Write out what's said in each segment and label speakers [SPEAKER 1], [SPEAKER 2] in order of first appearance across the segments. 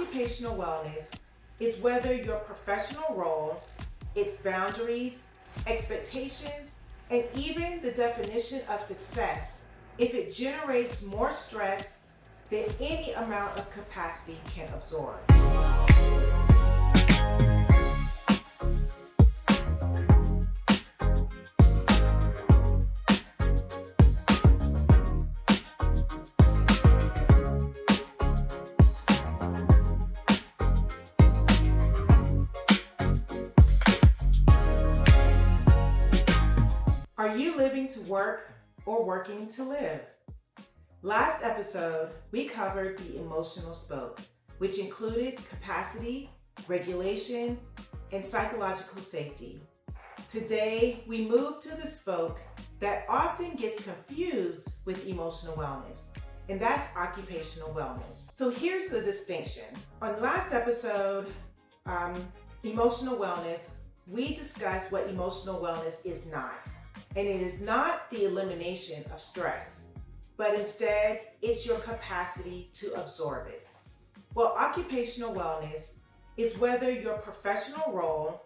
[SPEAKER 1] Occupational wellness is whether your professional role, its boundaries, expectations, and even the definition of success, if it generates more stress than any amount of capacity can absorb. Are you living to work or working to live? Last episode, we covered the emotional spoke, which included capacity, regulation, and psychological safety. Today, we move to the spoke that often gets confused with emotional wellness, and that's occupational wellness. So here's the distinction. On last episode, emotional wellness, we discussed what emotional wellness is not. And it is not the elimination of stress, but instead it's your capacity to absorb it. Well, occupational wellness is whether your professional role,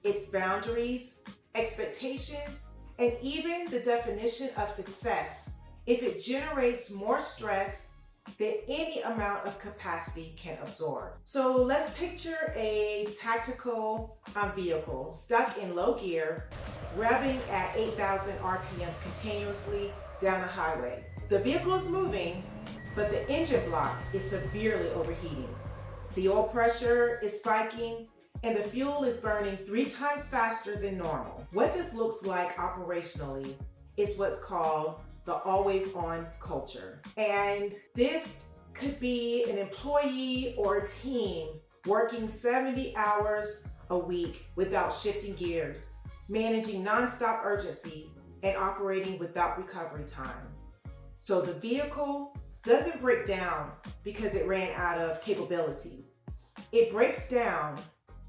[SPEAKER 1] its boundaries, expectations, and even the definition of success, if it generates more stress than any amount of capacity can absorb. So let's picture a tactical vehicle stuck in low gear, revving at 8,000 RPMs continuously down a highway. The vehicle is moving, but the engine block is severely overheating. The oil pressure is spiking, and the fuel is burning 3 times faster than normal. What this looks like operationally is what's called the always-on culture. And this could be an employee or a team working 70 hours a week without shifting gears, managing nonstop urgencies, and operating without recovery time. So the vehicle doesn't break down because it ran out of capabilities. It breaks down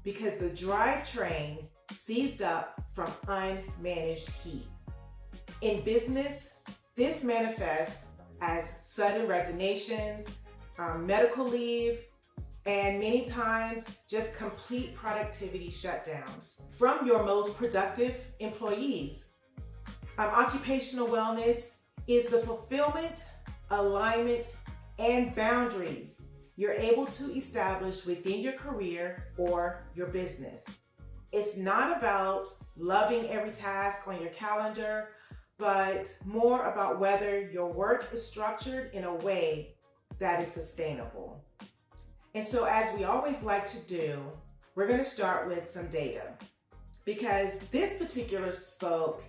[SPEAKER 1] because the drivetrain seized up from unmanaged heat. In business, this manifests as sudden resignations, medical leave, and many times just complete productivity shutdowns from your most productive employees. Occupational wellness is the fulfillment, alignment, and boundaries you're able to establish within your career or your business. It's not about loving every task on your calendar, but more about whether your work is structured in a way that is sustainable. And so, as we always like to do, we're going to start with some data, because this particular spoke,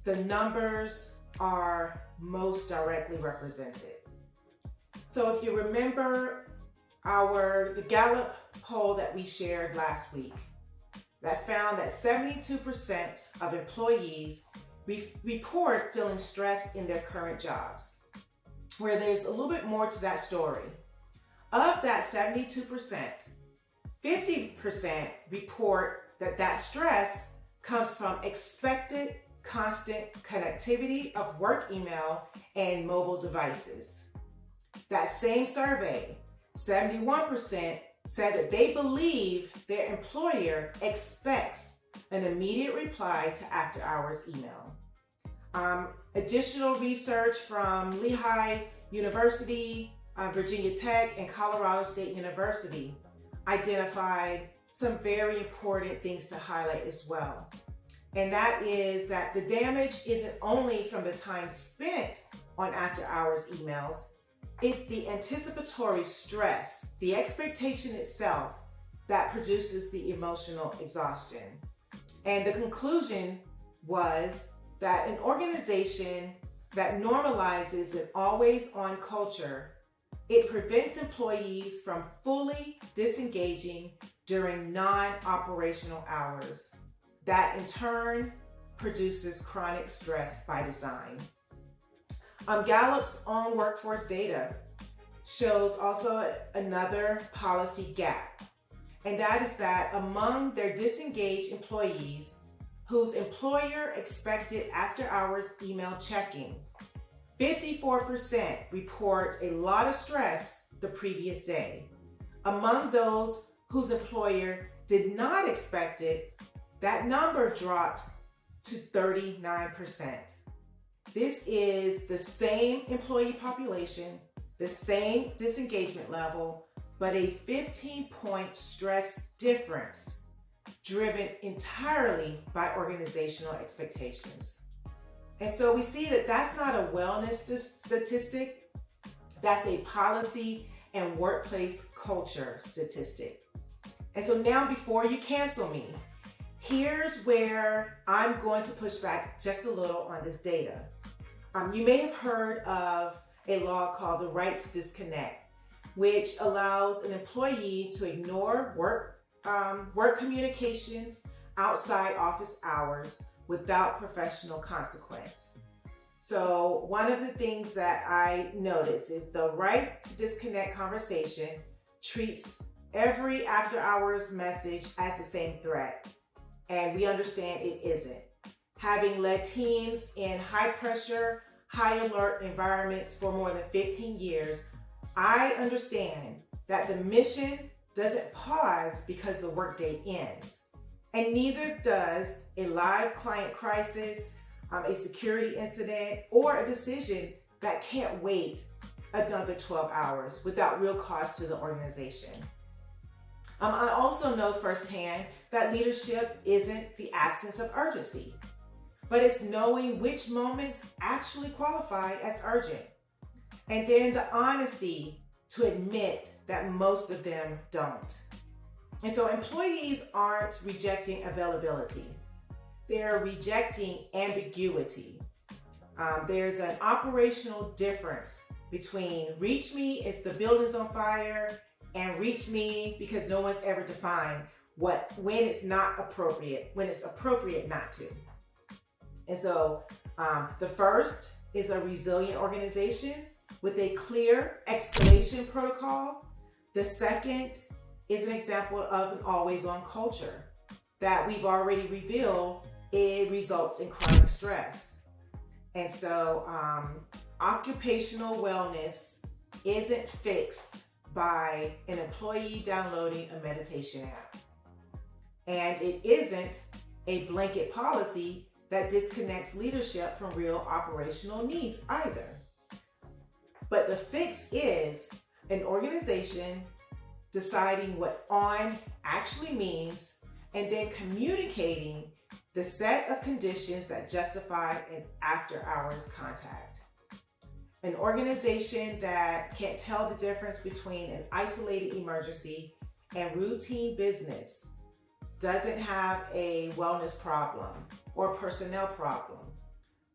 [SPEAKER 1] the numbers are most directly represented. So if you remember the Gallup poll that we shared last week, that found that 72% of employees report feeling stressed in their current jobs, where there's a little bit more to that story. Of that 72%, 50% report that stress comes from expected constant connectivity of work email and mobile devices. That same survey, 71% said that they believe their employer expects an immediate reply to after-hours email. Additional research from Lehigh University, Virginia Tech, and Colorado State University identified some very important things to highlight as well. And that is that the damage isn't only from the time spent on after-hours emails, it's the anticipatory stress, the expectation itself, that produces the emotional exhaustion. And the conclusion was that an organization that normalizes an always-on culture, it prevents employees from fully disengaging during non-operational hours. That in turn produces chronic stress by design. Gallup's own workforce data shows also another policy gap, and that is that among their disengaged employees whose employer expected after-hours email checking, 54% report a lot of stress the previous day. Among those whose employer did not expect it, that number dropped to 39%. This is the same employee population, the same disengagement level, but a 15-point stress difference driven entirely by organizational expectations. And so we see that that's not a wellness statistic, that's a policy and workplace culture statistic. And so now, before you cancel me, here's where I'm going to push back just a little on this data. You may have heard of a law called the right to disconnect, which allows an employee to ignore work communications outside office hours without professional consequence. So one of the things that I notice is the right to disconnect conversation treats every after hours message as the same threat. And we understand it isn't. Having led teams in high pressure, high alert environments for more than 15 years, I understand that the mission doesn't pause because the workday ends. And neither does a live client crisis, a security incident, or a decision that can't wait another 12 hours without real cost to the organization. I also know firsthand that leadership isn't the absence of urgency, but it's knowing which moments actually qualify as urgent. And then the honesty to admit that most of them don't. And so employees aren't rejecting availability. They're rejecting ambiguity. There's an operational difference between reach me if the building's on fire and reach me because no one's ever defined when it's not appropriate, when it's appropriate not to. And so the first is a resilient organization with a clear escalation protocol. The second is an example of an always-on culture that we've already revealed. It results in chronic stress. And so occupational wellness isn't fixed by an employee downloading a meditation app. And it isn't a blanket policy that disconnects leadership from real operational needs either. But the fix is an organization deciding what on actually means and then communicating the set of conditions that justify an after-hours contact. An organization that can't tell the difference between an isolated emergency and routine business doesn't have a wellness problem or personnel problem,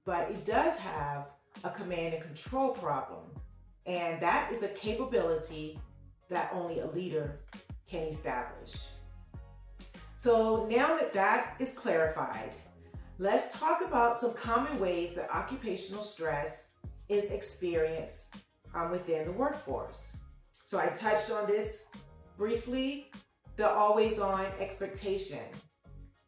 [SPEAKER 1] but it does have a command and control problem. And that is a capability that only a leader can establish. So now that that is clarified, let's talk about some common ways that occupational stress is experienced within the workforce. So I touched on this briefly, the always-on expectation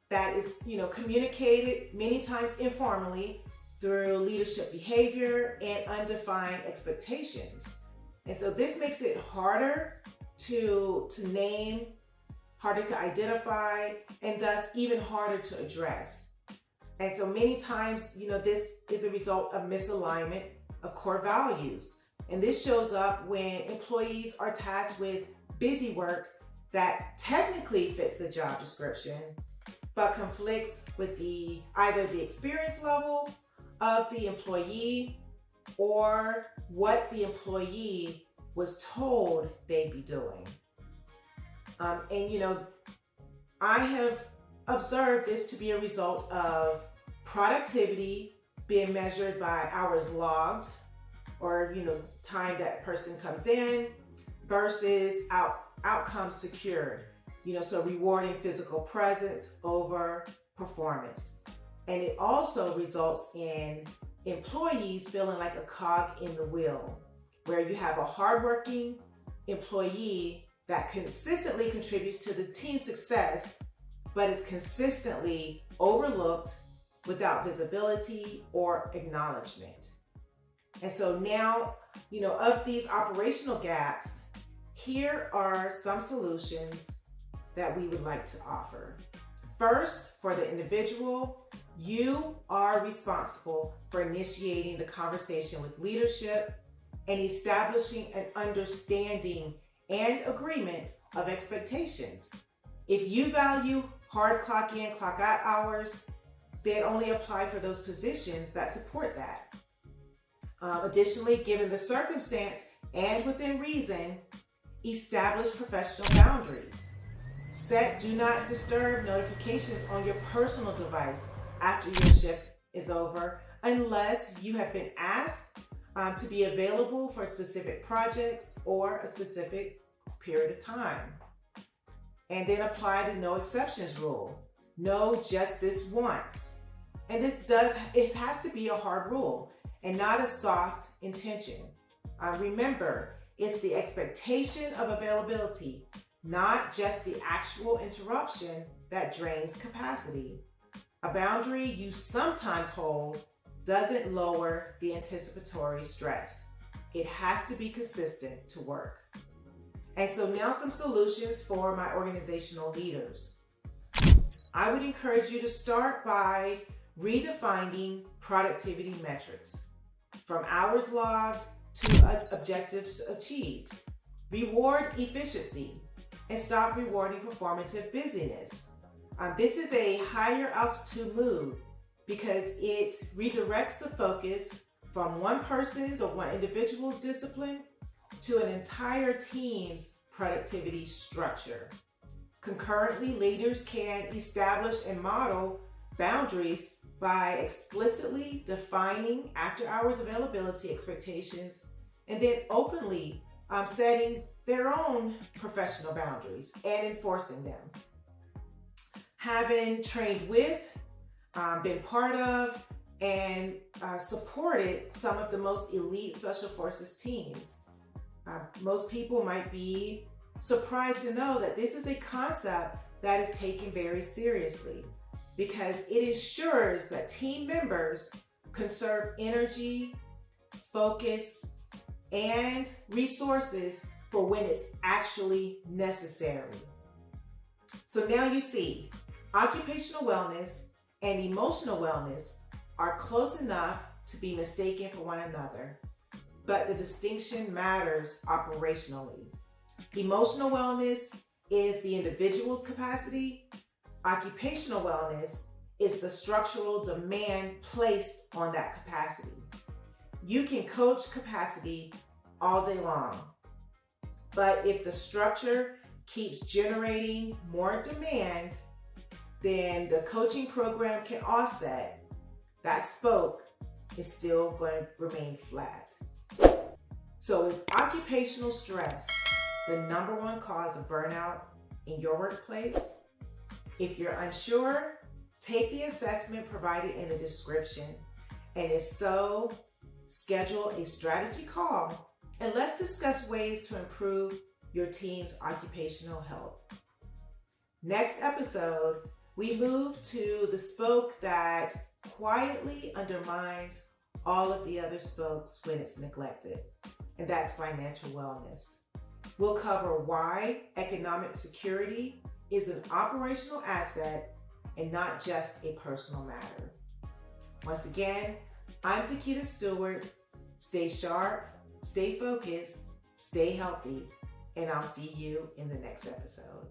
[SPEAKER 1] that is, communicated many times informally through leadership behavior and undefined expectations. And so this makes it harder to name, harder to identify, and thus even harder to address. And so many times, this is a result of misalignment of core values. And this shows up when employees are tasked with busy work that technically fits the job description, but conflicts with either the experience level of the employee or what the employee was told they'd be doing. I have observed this to be a result of productivity being measured by hours logged or, time that person comes in versus outcomes secured. So rewarding physical presence over performance. And it also results in employees feeling like a cog in the wheel, where you have a hardworking employee that consistently contributes to the team's success, but is consistently overlooked without visibility or acknowledgement. And so now, of these operational gaps, Here are some solutions that we would like to offer. First, for the individual, you are responsible for initiating the conversation with leadership and establishing an understanding and agreement of expectations. If you value hard clock in, clock out hours, then only apply for those positions that support that. Additionally, given the circumstance and within reason, establish professional boundaries. Set do not disturb notifications on your personal device after your shift is over, unless you have been asked to be available for specific projects or a specific period of time. And then apply the no exceptions rule. No, just this once. And it has to be a hard rule and not a soft intention. Remember, it's the expectation of availability, not just the actual interruption, that drains capacity. A boundary you sometimes hold doesn't lower the anticipatory stress. It has to be consistent to work. And so now some solutions for my organizational leaders. I would encourage you to start by redefining productivity metrics, from hours logged to objectives achieved. Reward efficiency and stop rewarding performative busyness. This is a higher altitude move because it redirects the focus from one person's or one individual's discipline to an entire team's productivity structure. Concurrently, leaders can establish and model boundaries by explicitly defining after-hours availability expectations and then openly setting their own professional boundaries and enforcing them. Having trained with, been part of, and supported some of the most elite Special Forces teams. Most people might be surprised to know that this is a concept that is taken very seriously because it ensures that team members conserve energy, focus, and resources for when it's actually necessary. So now you see, occupational wellness and emotional wellness are close enough to be mistaken for one another, but the distinction matters operationally. Emotional wellness is the individual's capacity. Occupational wellness is the structural demand placed on that capacity. You can coach capacity all day long, but if the structure keeps generating more demand, then the coaching program can offset. That spoke is still going to remain flat. So is occupational stress the #1 cause of burnout in your workplace? If you're unsure, take the assessment provided in the description. And if so, schedule a strategy call and let's discuss ways to improve your team's occupational health. Next episode, we move to the spoke that quietly undermines all of the other spokes when it's neglected, and that's financial wellness. We'll cover why economic security is an operational asset and not just a personal matter. Once again, I'm Tiquita Stewart. Stay sharp, stay focused, stay healthy, and I'll see you in the next episode.